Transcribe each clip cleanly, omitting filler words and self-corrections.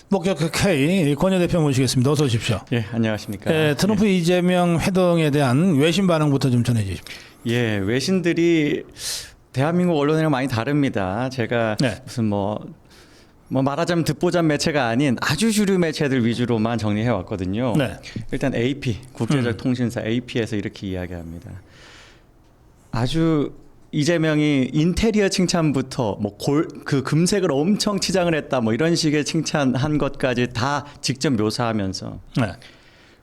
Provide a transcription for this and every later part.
목격학 K 권여 대표 모시겠습니다. 어서 오십시오. 예, 안녕하십니까. 트럼프 이재명 회동에 대한 외신 반응부터 좀 전해 주십시오. 예, 외신들이 대한민국 언론이랑 많이 다릅니다. 제가 무슨 뭐 말하자면 듣보잡 매체가 아닌 아주 주류 매체들 위주로만 정리해 왔거든요. 네. 일단 AP, 국제적 통신사 AP에서 이렇게 이야기합니다. 아주 이재명이 인테리어 칭찬부터 그 금색을 엄청 치장을 했다 뭐 이런 식의 칭찬한 것까지 다 직접 묘사하면서 네.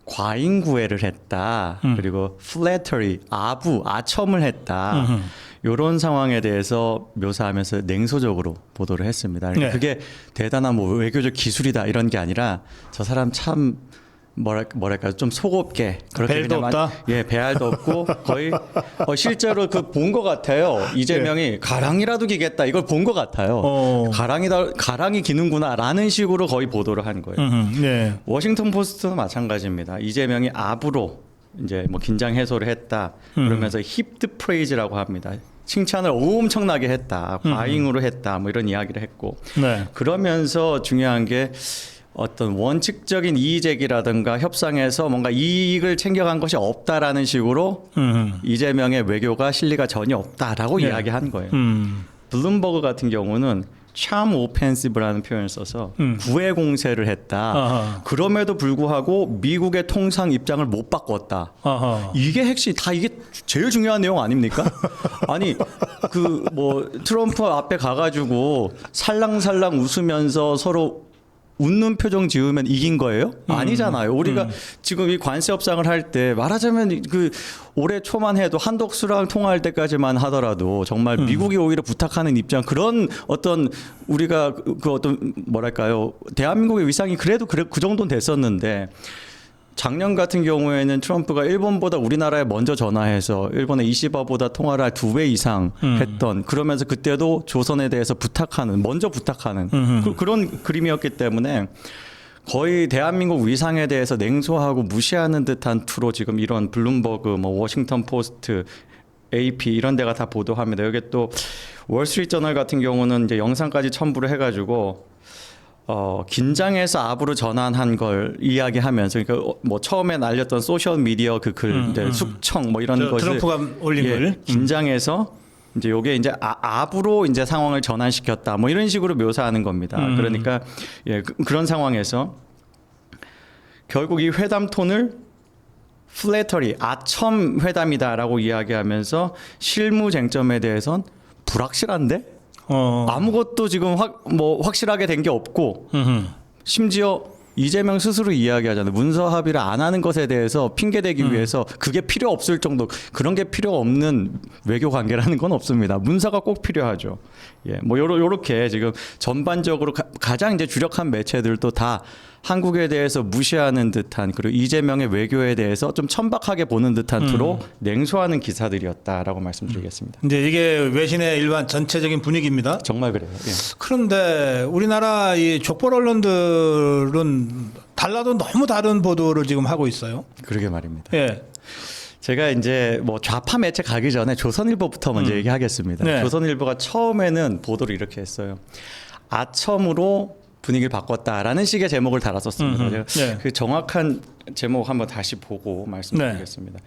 과잉 구애를 했다. 그리고 flattery, 아첨을 했다. 이런 상황에 대해서 묘사하면서 냉소적으로 보도를 했습니다. 그러니까 네. 그게 대단한 뭐 외교적 기술이다 이런 게 아니라 저 사람 참 뭐랄까 좀 속없게 그렇게 배알도 그냥 없다. 예, 배알도 없고 거의 실제로 그 본 것 같아요. 이재명이 가랑이라도 기겠다 이걸 본 것 같아요. 가랑이 기는구나라는 식으로 거의 보도를 한 거예요. 네. 워싱턴 포스트도 마찬가지입니다. 이재명이 압으로 이제 뭐 긴장 해소를 했다. 그러면서 힙드 프레이즈라고 합니다. 칭찬을 엄청나게 했다. 과잉으로 했다. 뭐 이런 이야기를 했고. 네. 그러면서 중요한 게 어떤 원칙적인 이의 제기라든가 협상에서 뭔가 이익을 챙겨간 것이 없다라는 식으로 이재명의 외교가 실리가 전혀 없다라고 네. 이야기한 거예요. 블룸버그 같은 경우는 참 오펜시브라는 표현을 써서 구애 공세를 했다. 아하. 그럼에도 불구하고 미국의 통상 입장을 못 바꿨다. 아하. 이게 핵심 다 이게 제일 중요한 내용 아닙니까? 아니 그 뭐 트럼프 앞에 가가지고 살랑살랑 웃으면서 서로 웃는 표정 지으면 이긴 거예요? 아니잖아요. 우리가 지금 이 관세 협상을 할 때 말하자면 그 올해 초만 해도 한덕수랑 통화할 때까지만 하더라도 정말 미국이 오히려 부탁하는 입장 그런 어떤 우리가 그 어떤 뭐랄까요 대한민국의 위상이 그래도 그 정도는 됐었는데 작년 같은 경우에는 트럼프가 일본보다 우리나라에 먼저 전화해서 일본의 이시바보다 통화를 할 2배 이상 했던 그러면서 그때도 조선에 대해서 먼저 부탁하는 그런 그림이었기 때문에 거의 대한민국 위상에 대해서 냉소하고 무시하는 듯한 투로 지금 이런 블룸버그, 뭐 워싱턴 포스트, AP 이런 데가 다 보도합니다. 여기 또 월스트리트저널 같은 경우는 이제 영상까지 첨부를 해가지고 긴장해서 압으로 전환한 걸 이야기하면서 그러니까 뭐 처음에 날렸던 소셜 미디어 그 글, 숙청 뭐 이런 것을 트럼프가 올린 글 긴장해서 이제 요게 이제 압으로 이제 상황을 전환시켰다 뭐 이런 식으로 묘사하는 겁니다. 그러니까 그런 상황에서 결국 이 회담 톤을 플래터리 아첨 회담이다라고 이야기하면서 실무 쟁점에 대해선 불확실한데 아무것도 지금 확실하게 된 게 없고 심지어 이재명 스스로 이야기하잖아요. 문서 합의를 안 하는 것에 대해서 핑계대기 위해서 그게 필요 없을 정도 그런 게 필요 없는 외교 관계라는 건 없습니다. 문서가 꼭 필요하죠. 예, 뭐 요렇게 지금 전반적으로 가장 이제 주력한 매체들도 다 한국에 대해서 무시하는 듯한 그리고 이재명의 외교에 대해서 좀 천박하게 보는 듯한 투로 냉소하는 기사들이었다라고 말씀드리겠습니다. 이제 이게 외신의 일반 전체적인 분위기입니다. 정말 그래요. 예. 그런데 우리나라 이 족보 언론들은 달라도 너무 다른 보도를 지금 하고 있어요. 그러게 말입니다. 예. 제가 이제 뭐 좌파 매체 가기 전에 조선일보부터 먼저 얘기하겠습니다. 네. 조선일보가 처음에는 보도를 이렇게 했어요. 아첨으로 분위기를 바꿨다라는 식의 제목을 달았었습니다. 제가 네. 그 정확한 제목 한번 다시 보고 말씀드리겠습니다.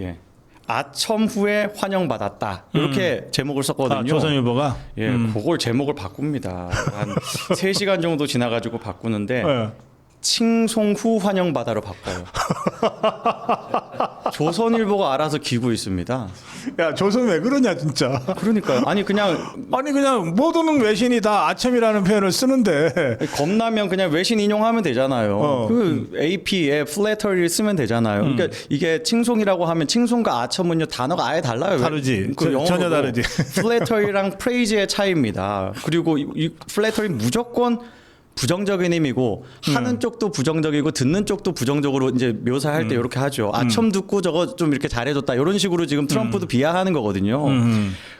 예. 아첨 후에 환영받았다. 이렇게 제목을 썼거든요. 조선일보가 예, 그걸 제목을 바꿉니다. 한 3시간 정도 지나가지고 바꾸는데 네. 칭송 후 환영받아로 바꿔요. 조선일보가 알아서 기고 있습니다. 야, 조선 왜 그러냐 진짜. 그러니까요. 아니 그냥 모든 외신이 다 아첨이라는 표현을 쓰는데 겁나면 그냥 외신 인용하면 되잖아요. 그 AP에 플래터리를 쓰면 되잖아요. 그러니까 이게 칭송이라고 하면 칭송과 아첨은요 단어가 아예 달라요. 다르지. 그 전혀 다르지. 플래터리랑 프레이즈의 차이입니다. 그리고 이 플래터리 무조건 부정적인 의미고 하는 쪽도 부정적이고 듣는 쪽도 부정적으로 이제 묘사할 때 이렇게 하죠. 아첨 듣고 저거 좀 이렇게 잘해줬다 이런 식으로 지금 트럼프도 비하하는 거거든요.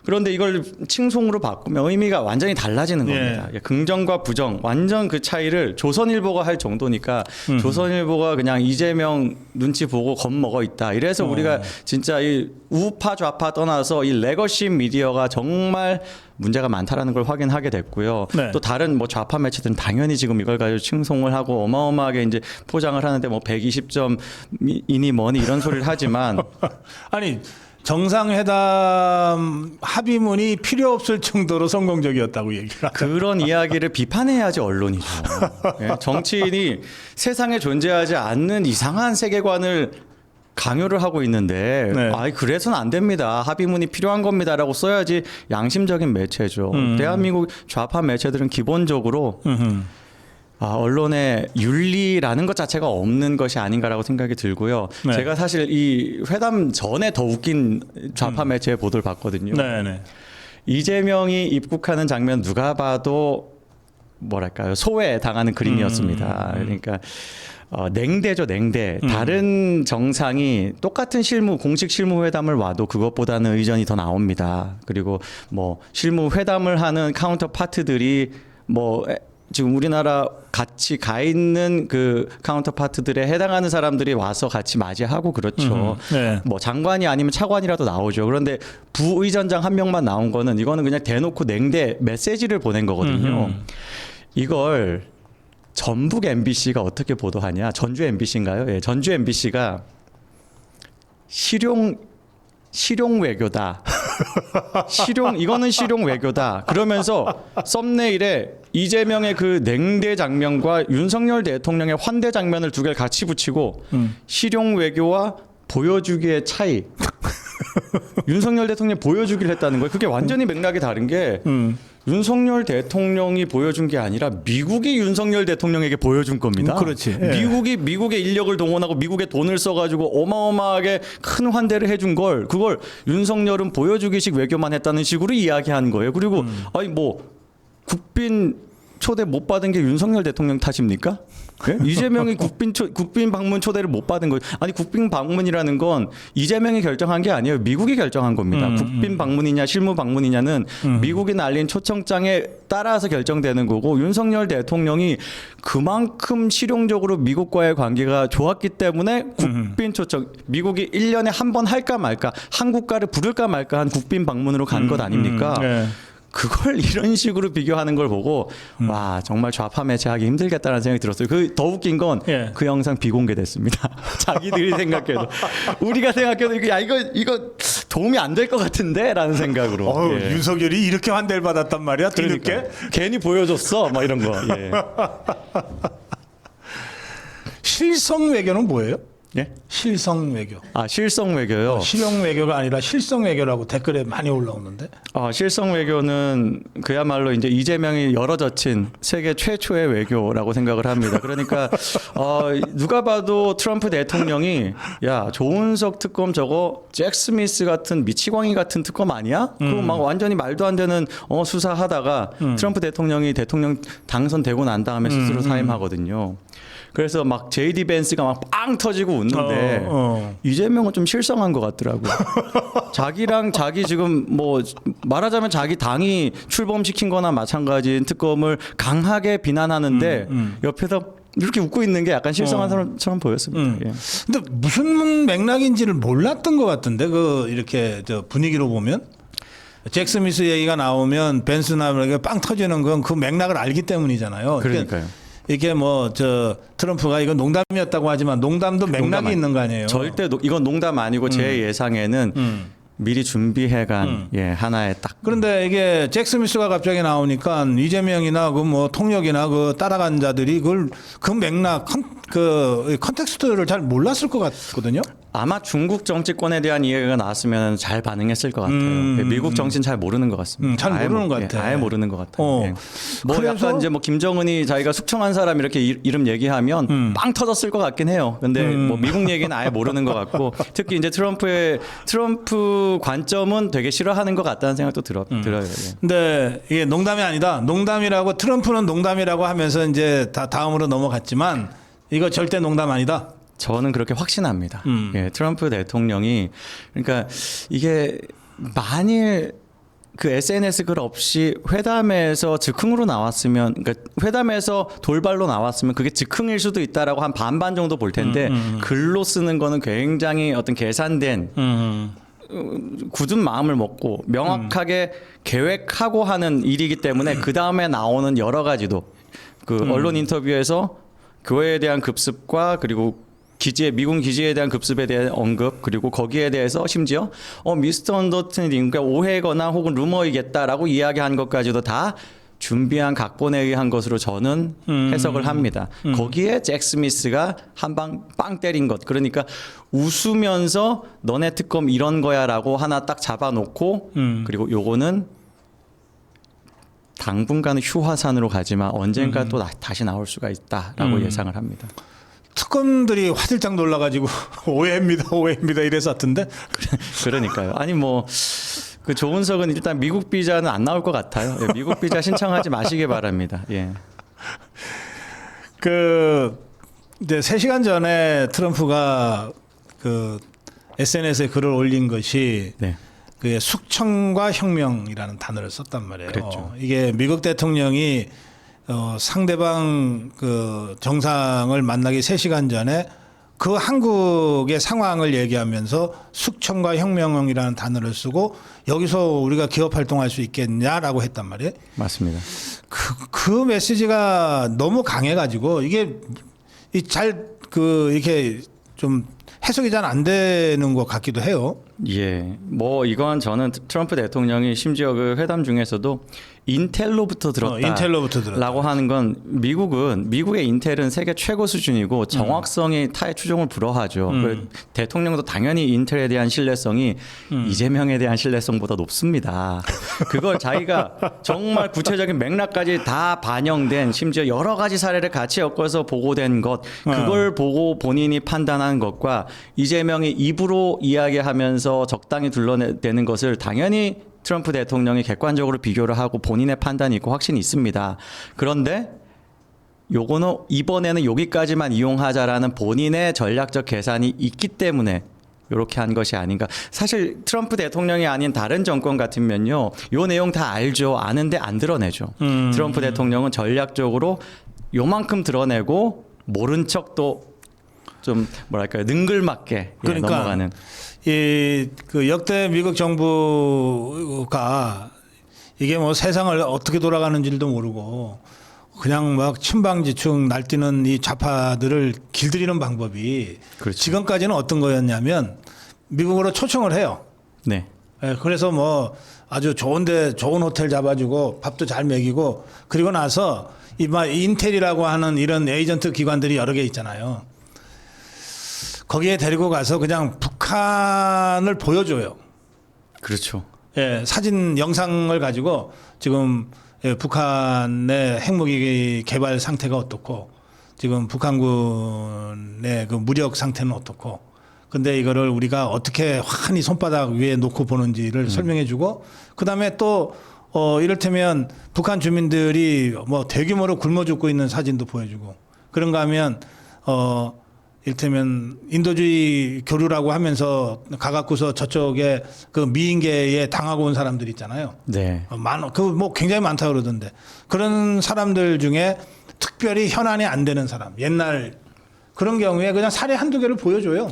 그런데 이걸 칭송으로 바꾸면 의미가 완전히 달라지는 겁니다. 예. 긍정과 부정 완전 그 차이를 조선일보가 할 정도니까 조선일보가 그냥 이재명 눈치 보고 겁먹어 있다. 이래서 우리가 진짜 이 우파 좌파 떠나서 이 레거시 미디어가 정말 문제가 많다라는 걸 확인하게 됐고요. 네. 또 다른 뭐 좌파 매체들은 당연히 지금 이걸 가지고 칭송을 하고 어마어마하게 이제 포장을 하는데 뭐 120점이니 뭐니 이런 소리를 하지만 아니 정상회담 합의문이 필요 없을 정도로 성공적이었다고 얘기를 하죠. 그런 이야기를 비판해야지 언론이죠. 예, 정치인이 세상에 존재하지 않는 이상한 세계관을 강요를 하고 있는데 네. 아이 그래서는 안 됩니다. 합의문이 필요한 겁니다라고 써야지 양심적인 매체죠. 대한민국 좌파 매체들은 기본적으로 언론의 윤리라는 것 자체가 없는 것이 아닌가라고 생각이 들고요. 네. 제가 사실 이 회담 전에 더 웃긴 좌파 매체의 보도를 봤거든요. 네네. 이재명이 입국하는 장면 누가 봐도 뭐랄까요 소외 당하는 그림이었습니다. 그러니까 냉대죠, 냉대. 다른 정상이 똑같은 공식 실무 회담을 와도 그것보다는 의전이 더 나옵니다. 그리고 뭐 실무 회담을 하는 카운터 파트들이 뭐 지금 우리나라 같이 가 있는 그 카운터 파트들에 해당하는 사람들이 와서 같이 맞이하고 그렇죠. 네. 뭐 장관이 아니면 차관이라도 나오죠. 그런데 부의전장 한 명만 나온 거는 이거는 그냥 대놓고 냉대 메시지를 보낸 거거든요. 이걸 전북 MBC가 어떻게 보도하냐? 전주 MBC인가요? 예, 전주 MBC가 실용 외교다. 이거는 실용 외교다. 그러면서 썸네일에 이재명의 그 냉대 장면과 윤석열 대통령의 환대 장면을 두 개를 같이 붙이고 실용 외교와 보여주기의 차이. 윤석열 대통령이 보여주기를 했다는 거예요. 그게 완전히 맥락이 다른 게 윤석열 대통령이 보여준 게 아니라 미국이 윤석열 대통령에게 보여준 겁니다. 그렇지. 예. 미국이 미국의 인력을 동원하고 미국의 돈을 써가지고 어마어마하게 큰 환대를 해준 걸 그걸 윤석열은 보여주기식 외교만 했다는 식으로 이야기한 거예요. 그리고 아니 뭐 국빈 초대 못 받은 게 윤석열 대통령 탓입니까? 예? 이재명이 국빈 방문 초대를 못 받은 거예요. 아니 국빈 방문이라는 건 이재명이 결정한 게 아니에요. 미국이 결정한 겁니다. 국빈 방문이냐 실무 방문이냐는 미국이 날린 초청장에 따라서 결정되는 거고 윤석열 대통령이 그만큼 실용적으로 미국과의 관계가 좋았기 때문에 국빈 초청 미국이 1년에 한 번 할까 말까 한국가를 부를까 말까 한 국빈 방문으로 간 것 아닙니까? 네. 그걸 이런 식으로 비교하는 걸 보고 와 정말 좌파 매체하기 힘들겠다는 생각이 들었어요. 그 더 웃긴 건 그 예. 영상 비공개됐습니다. 자기들이 생각해도 우리가 생각해도 이거 도움이 안 될 것 같은데라는 생각으로. 예. 윤석열이 이렇게 환대를 받았단 말이야. 뒤늦게. 그러니까 괜히 보여줬어, 막 이런 거. 예. 실성 외교는 뭐예요? 예? 실성 외교. 아 실성 외교요. 실용 외교가 아니라 실성 외교라고 댓글에 많이 올라오는데. 실성 외교는 그야말로 이제 이재명이 열어젖힌 세계 최초의 외교라고 생각을 합니다. 그러니까 누가 봐도 트럼프 대통령이 야 조은석 특검 저거 잭 스미스 같은 미치광이 같은 특검 아니야? 그거 막 완전히 말도 안 되는 수사하다가 트럼프 대통령이 대통령 당선되고 난 다음에 스스로 사임하거든요. 그래서 막 JD 벤스가 막 빵 터지고 웃는데 이재명은 좀 실성한 것 같더라고요. 자기랑 자기 지금 뭐 말하자면 자기 당이 출범시킨 거나 마찬가지인 특검을 강하게 비난하는데 옆에서 이렇게 웃고 있는 게 약간 실성한 사람처럼 보였습니다. 예. 근데 무슨 맥락인지를 몰랐던 것 같은데 그 이렇게 저 분위기로 보면 잭 스미스 얘기가 나오면 벤스나 이렇게 빵 터지는 건 그 맥락을 알기 때문이잖아요. 그러니까요. 이게 뭐 저 트럼프가 이건 농담이었다고 하지만 농담도 맥락이 있는 거 아니에요. 절대 이건 농담 아니고 제 예상에는 미리 준비해간 하나의 딱. 그런데 이게 잭 스미스가 갑자기 나오니까 이재명이나 그 뭐 통역이나 그 따라간 자들이 그걸 그 맥락 그 컨텍스트를 잘 몰랐을 것 같거든요. 아마 중국 정치권에 대한 이야기가 나왔으면 잘 반응했을 것 같아요. 미국 정치는 잘 모르는 것 같습니다. 잘 모르는 것 같아. 아예 모르는 것 같아요. 예. 뭐 그래서 약간 이제 뭐 김정은이 자기가 숙청한 사람 이렇게 이름 얘기하면 빵 터졌을 것 같긴 해요. 근데 뭐 미국 얘기는 아예 모르는 것 같고 특히 이제 트럼프 관점은 되게 싫어하는 것 같다는 생각도 들어요. 예. 근데 이게 농담이 아니다. 농담이라고 트럼프는 농담이라고 하면서 이제 다음으로 넘어갔지만 이거 절대 농담 아니다. 저는 그렇게 확신합니다. 예, 트럼프 대통령이 그러니까 이게 만일 그 SNS 글 없이 회담에서 즉흥으로 나왔으면 그러니까 회담에서 돌발로 나왔으면 그게 즉흥일 수도 있다라고 한 반반 정도 볼 텐데 글로 쓰는 거는 굉장히 어떤 계산된 굳은 마음을 먹고 명확하게 계획하고 하는 일이기 때문에 그 다음에 나오는 여러 가지도 그 언론 인터뷰에서 교회에 대한 급습과 그리고 미군 기지에 대한 급습에 대한 언급 그리고 거기에 대해서 심지어 미스터 언더튼이 그러니까 오해거나 혹은 루머이겠다라고 이야기한 것까지도 다 준비한 각본에 의한 것으로 저는 해석을 합니다. 거기에 잭 스미스가 한 방 빵 때린 것. 그러니까 웃으면서 너네 특검 이런 거야라고 하나 딱 잡아놓고 그리고 요거는 당분간은 휴화산으로 가지만 언젠가 또 다시 나올 수가 있다라고 예상을 합니다. 특검들이 화들짝 놀라가지고 오해입니다 이래서 왔던데. 그러니까요. 아니 뭐 그 조은석은 일단 미국 비자는 안 나올 것 같아요. 예, 미국 비자 신청하지 마시기 바랍니다. 예. 그 이제 3시간 전에 트럼프가 그 SNS에 글을 올린 것이 네. 그 숙청과 혁명이라는 단어를 썼단 말이에요. 그랬죠. 이게 미국 대통령이 상대방 그 정상을 만나기 3시간 전에 그 한국의 상황을 얘기하면서 숙청과 혁명이라는 단어를 쓰고 여기서 우리가 기업 활동할 수 있겠냐라고 했단 말이에요. 맞습니다. 그 메시지가 너무 강해가지고 이게 이렇게 좀 해석이 잘 안 되는 것 같기도 해요. 예, 뭐 이건 저는 트럼프 대통령이 심지어 그 회담 중에서도 인텔로부터 들었다. 인텔로부터 들었다. 라고 하는 건 미국의 인텔은 세계 최고 수준이고 정확성이 타의 추종을 불허하죠. 그 대통령도 당연히 인텔에 대한 신뢰성이 이재명에 대한 신뢰성보다 높습니다. 그걸 자기가 정말 구체적인 맥락까지 다 반영된 심지어 여러 가지 사례를 같이 엮어서 보고된 것 그걸 보고 본인이 판단한 것과 이재명이 입으로 이야기하면서 적당히 둘러대는 것을 당연히 트럼프 대통령이 객관적으로 비교를 하고 본인의 판단이 있고 확신이 있습니다. 그런데 요거는 이번에는 여기까지만 이용하자라는 본인의 전략적 계산이 있기 때문에 이렇게 한 것이 아닌가. 사실 트럼프 대통령이 아닌 다른 정권 같으면요. 요 내용 다 알죠. 아는데 안 드러내죠. 트럼프 대통령은 전략적으로 요만큼 드러내고 모른 척도 좀 뭐랄까요. 능글맞게 그러니까 넘어가는. 그 역대 미국 정부가 이게 뭐 세상을 어떻게 돌아가는지도 모르고 그냥 막 천방지축 날뛰는 이 좌파들을 길들이는 방법이 그렇죠. 지금까지는 어떤 거였냐면 미국으로 초청을 해요. 네. 그래서 뭐 아주 좋은데 좋은 호텔 잡아주고 밥도 잘 먹이고 그리고 나서 인텔이라고 하는 이런 에이전트 기관들이 여러 개 있잖아요. 거기에 데리고 가서 그냥 북한을 보여줘요. 그렇죠. 예, 사진 영상을 가지고 지금 북한의 핵무기 개발 상태가 어떻고 지금 북한군의 그 무력 상태는 어떻고 근데 이거를 우리가 어떻게 환히 손바닥 위에 놓고 보는지를 설명해주고 그다음에 또 이를테면 북한 주민들이 뭐 대규모로 굶어 죽고 있는 사진도 보여주고 그런가 하면 이를테면 인도주의 교류라고 하면서 가갖고서 저쪽에 그 미인계에 당하고 온 사람들 있잖아요. 네. 뭐 굉장히 많다 그러던데 그런 사람들 중에 특별히 현안이 안 되는 사람 옛날 그런 경우에 그냥 사례 한두 개를 보여줘요.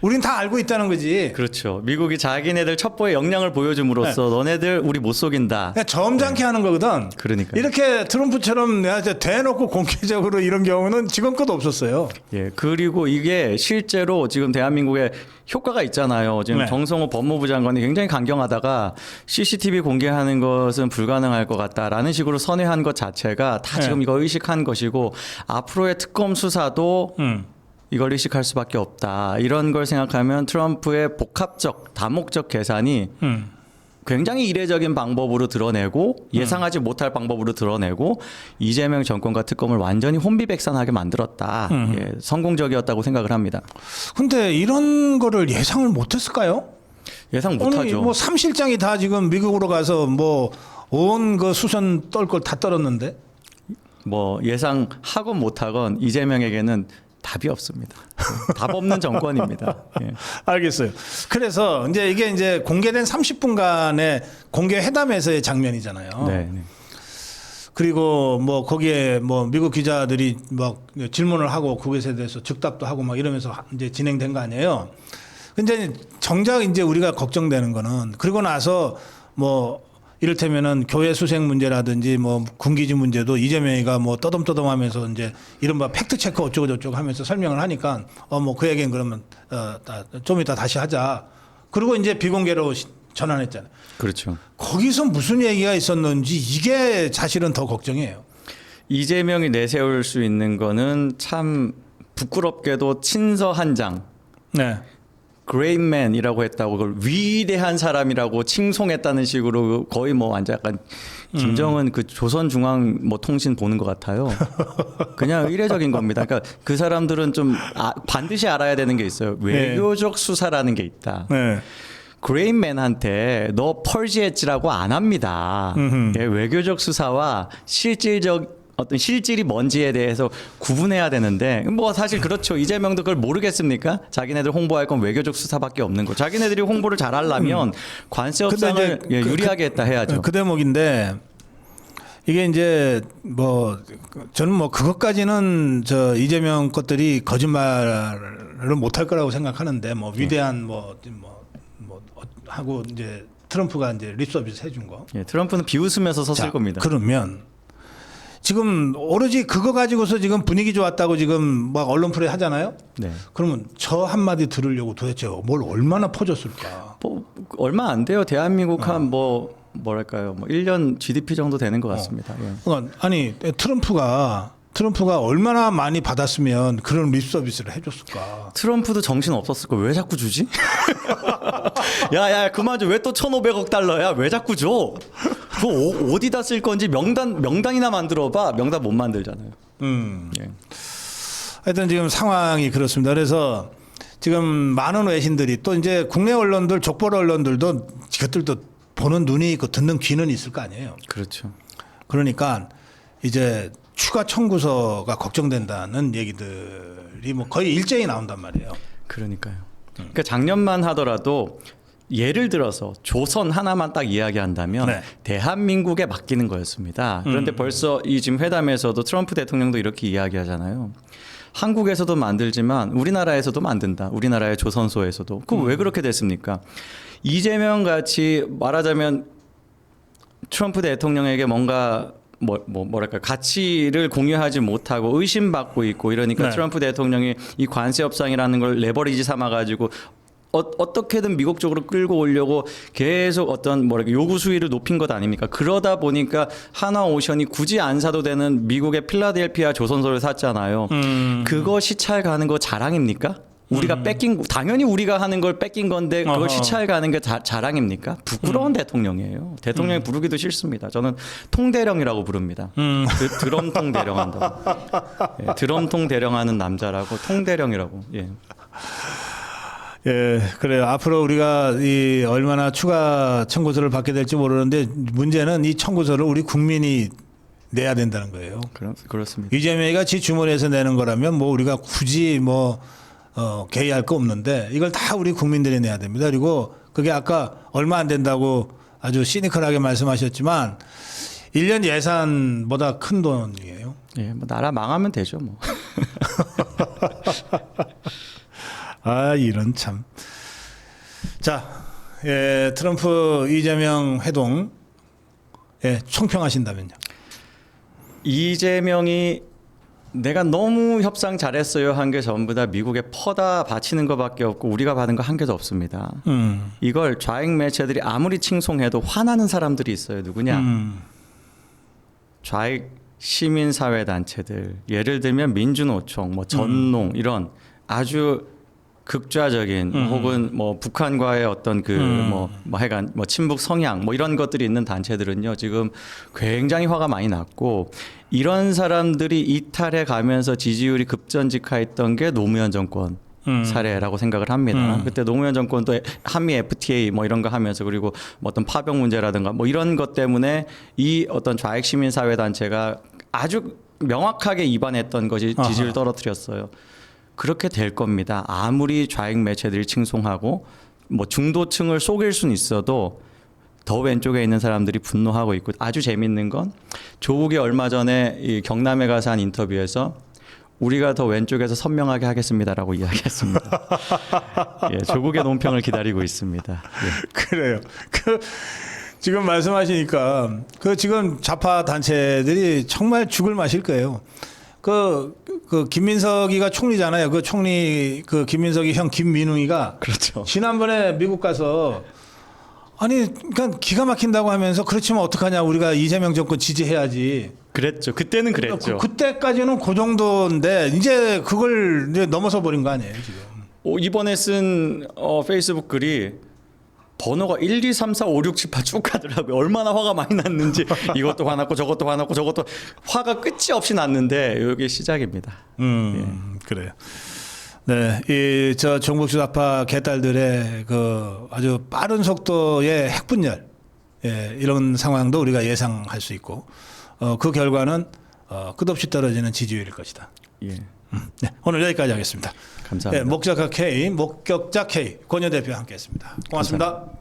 우린 다 알고 있다는 거지. 그렇죠. 미국이 자기네들 첩보의 역량을 보여줌으로써 너네들 우리 못 속인다. 그냥 점잖게 하는 거거든. 그러니까 이렇게 트럼프처럼 대놓고 공개적으로 이런 경우는 지금껏 없었어요. 예. 그리고 이게 실제로 지금 대한민국에 효과가 있잖아요. 지금 네. 정성호 법무부 장관이 굉장히 강경하다가 CCTV 공개하는 것은 불가능할 것 같다라는 식으로 선회한 것 자체가 다 네. 지금 이거 의식한 것이고 앞으로의 특검 수사도 이걸 의식할 수밖에 없다. 이런 걸 생각하면 트럼프의 복합적, 다목적 계산이 굉장히 이례적인 방법으로 드러내고 예상하지 못할 방법으로 드러내고 이재명 정권과 특검을 완전히 혼비백산하게 만들었다. 예, 성공적이었다고 생각을 합니다. 근데 이런 거를 예상을 못했을까요? 예상 못하죠. 뭐 3실장이 다 지금 미국으로 가서 뭐 온 그 수선 떨 걸 다 떨었는데. 뭐 예상하건 못하건 이재명에게는 답이 없습니다. 답 없는 정권입니다. 예. 알겠어요. 그래서 이게 이제 공개된 30분간의 공개 회담에서의 장면이잖아요. 네, 네. 그리고 뭐 거기에 뭐 미국 기자들이 막 질문을 하고 그것에 대해서 즉답도 하고 막 이러면서 이제 진행된 거 아니에요. 근데 정작 이제 우리가 걱정되는 거는 그러고 나서 뭐 이를테면은 교회 수색 문제라든지 뭐 군기지 문제도 이재명이가 뭐 떠듬떠듬하면서 이제 이른바 팩트 체크 어쩌고 저쩌고 하면서 설명을 하니까 뭐 그 얘기는 그러면 좀 이따 다시 하자. 그리고 이제 비공개로 전환했잖아요. 그렇죠. 거기서 무슨 얘기가 있었는지 이게 사실은 더 걱정이에요. 이재명이 내세울 수 있는 거는 참 부끄럽게도 친서 한 장. 네. 그레이맨이라고 했다고 그걸 위대한 사람이라고 칭송했다는 식으로 거의 뭐 완전 약간 김정은 그 조선중앙 뭐 통신 보는 것 같아요. 그냥 이례적인 겁니다. 그러니까 그 사람들은 좀 반드시 알아야 되는 게 있어요. 외교적 수사라는 게 있다. 네. 그레이맨한테 너 펄지했지라고 안 합니다. 예, 외교적 수사와 실질적 어떤 실질이 뭔지에 대해서 구분해야 되는데 뭐 사실 그렇죠. 이재명도 그걸 모르겠습니까? 자기네들 홍보할 건 외교적 수사밖에 없는 거. 자기네들이 홍보를 잘하려면 관세 협상을 유리하게 했다 해야죠. 그 대목인데 이게 이제 뭐 저는 뭐 그것까지는 저 이재명 것들이 거짓말을 못할 거라고 생각하는데 뭐 위대한 뭐 하고 이제 트럼프가 이제 립서비스 해준 거. 예, 트럼프는 비웃으면서 섰을 겁니다. 그러면 지금 오로지 그거 가지고서 지금 분위기 좋았다고 지금 막 언론 플레이 하잖아요. 네. 그러면 저 한마디 들으려고 도대체 뭘 얼마나 퍼줬을까? 뭐 얼마 안 돼요. 대한민국 한 뭐랄까요? 뭐 1년 GDP 정도 되는 것 같습니다. 예. 그러니까 아니 트럼프가 얼마나 많이 받았으면 그런 립 서비스를 해줬을까? 트럼프도 정신 없었을 거 왜 자꾸 주지? 야야 그만 좀 왜 또 1,500억 달러야? 왜 자꾸 줘? 그거 어디다 쓸 건지 명단이나 만들어봐. 명단 못 만들잖아요. 예. 하여튼 지금 상황이 그렇습니다. 그래서 지금 많은 외신들이 또 이제 국내 언론들 족보 언론들도 이것들도 보는 눈이 있고 듣는 귀는 있을 거 아니에요. 그렇죠. 그러니까 이제 추가 청구서가 걱정된다는 얘기들이 뭐 거의 일제히 나온단 말이에요. 그러니까요. 그러니까 작년만 하더라도 예를 들어서 조선 하나만 딱 이야기한다면 네. 대한민국에 맡기는 거였습니다. 그런데 벌써 이 지금 회담에서도 트럼프 대통령도 이렇게 이야기하잖아요. 한국에서도 만들지만 우리나라에서도 만든다. 우리나라의 조선소에서도. 그거 왜 그렇게 됐습니까? 이재명 같이 말하자면 트럼프 대통령에게 뭔가 뭐랄까 가치를 공유하지 못하고 의심받고 있고 이러니까 네. 트럼프 대통령이 이 관세 협상이라는 걸 레버리지 삼아 가지고 어떻게든 미국 쪽으로 끌고 오려고 계속 어떤 뭐랄까 요구 수위를 높인 것 아닙니까? 그러다 보니까 하나오션이 굳이 안 사도 되는 미국의 필라델피아 조선소를 샀잖아요. 그거 시찰 가는 거 자랑입니까? 우리가 뺏긴 당연히 우리가 하는 걸 뺏긴 건데 그걸 시찰 가는 게 자랑입니까? 부끄러운 대통령이에요. 대통령이 부르기도 싫습니다. 저는 통대령이라고 부릅니다. 드럼통 대령한다고. 예, 드럼통 대령하는 남자라고 통대령이라고. 예. 예, 그래요. 앞으로 우리가 이 얼마나 추가 청구서를 받게 될지 모르는데 문제는 이 청구서를 우리 국민이 내야 된다는 거예요. 그렇습니다. 이재명이가 지 주머니에서 내는 거라면 뭐 우리가 굳이 개의할 거 없는데 이걸 다 우리 국민들이 내야 됩니다. 그리고 그게 아까 얼마 안 된다고 아주 시니컬하게 말씀하셨지만 1년 예산보다 큰 돈이에요. 예, 뭐 나라 망하면 되죠, 뭐. 아, 이런 참. 자, 예, 트럼프 이재명 회동 총평하신다면요. 이재명이 내가 너무 협상 잘했어요 한 게 전부 다 미국에 퍼다 바치는 것밖에 없고 우리가 받은 거 한 개도 없습니다. 이걸 좌익 매체들이 아무리 칭송해도 화나는 사람들이 있어요. 누구냐? 좌익 시민사회 단체들, 예를 들면 민주노총, 뭐 전농 이런 아주 극좌적인 혹은 뭐 북한과의 어떤 하여간 친북 성향 뭐 이런 것들이 있는 단체들은요 지금 굉장히 화가 많이 났고 이런 사람들이 이탈해 가면서 지지율이 급전직하했던 게 노무현 정권 사례라고 생각을 합니다. 그때 노무현 정권도 한미 FTA 뭐 이런 거 하면서 그리고 뭐 어떤 파병 문제라든가 뭐 이런 것 때문에 이 어떤 좌익 시민사회 단체가 아주 명확하게 위반했던 것이 지지율을 떨어뜨렸어요. 그렇게 될 겁니다. 아무리 좌익 매체들이 칭송하고 뭐 중도층을 속일 수는 있어도 더 왼쪽에 있는 사람들이 분노하고 있고 아주 재밌는 건 조국이 얼마 전에 이 경남에 가서 한 인터뷰에서 우리가 더 왼쪽에서 선명하게 하겠습니다라고 이야기했습니다. 예, 조국의 논평을 기다리고 있습니다. 예. 그래요. 그 지금 말씀하시니까 그 지금 좌파 단체들이 정말 죽을 맛일 거예요. 그 김민석이가 총리잖아요. 그 총리 그 김민석이 형 김민웅이가 그렇죠. 지난번에 미국 가서 아니 그러니까 기가 막힌다고 하면서 그렇지만 어떡하냐 우리가 이재명 정권 지지해야지. 그랬죠. 그때는 그랬죠. 그때까지는 그 정도인데 이제 그걸 이제 넘어서 버린 거 아니에요 지금. 이번에 쓴 페이스북 글이 번호가 1, 2, 3, 4, 5, 6, 7, 8 쭉 가더라고요. 얼마나 화가 많이 났는지 이것도 화났고 저것도 화났고 저것도 화가 끝이 없이 났는데 이게 시작입니다. 그래요. 네, 이 저 종북 주사파 개딸들의 그 아주 빠른 속도의 핵분열, 예, 이런 상황도 우리가 예상할 수 있고, 그 결과는 끝없이 떨어지는 지지율일 것이다. 예, 네, 오늘 여기까지 하겠습니다. 감사합니다. 네, 목격자 K 권여 대표와 함께했습니다. 고맙습니다. 감사합니다.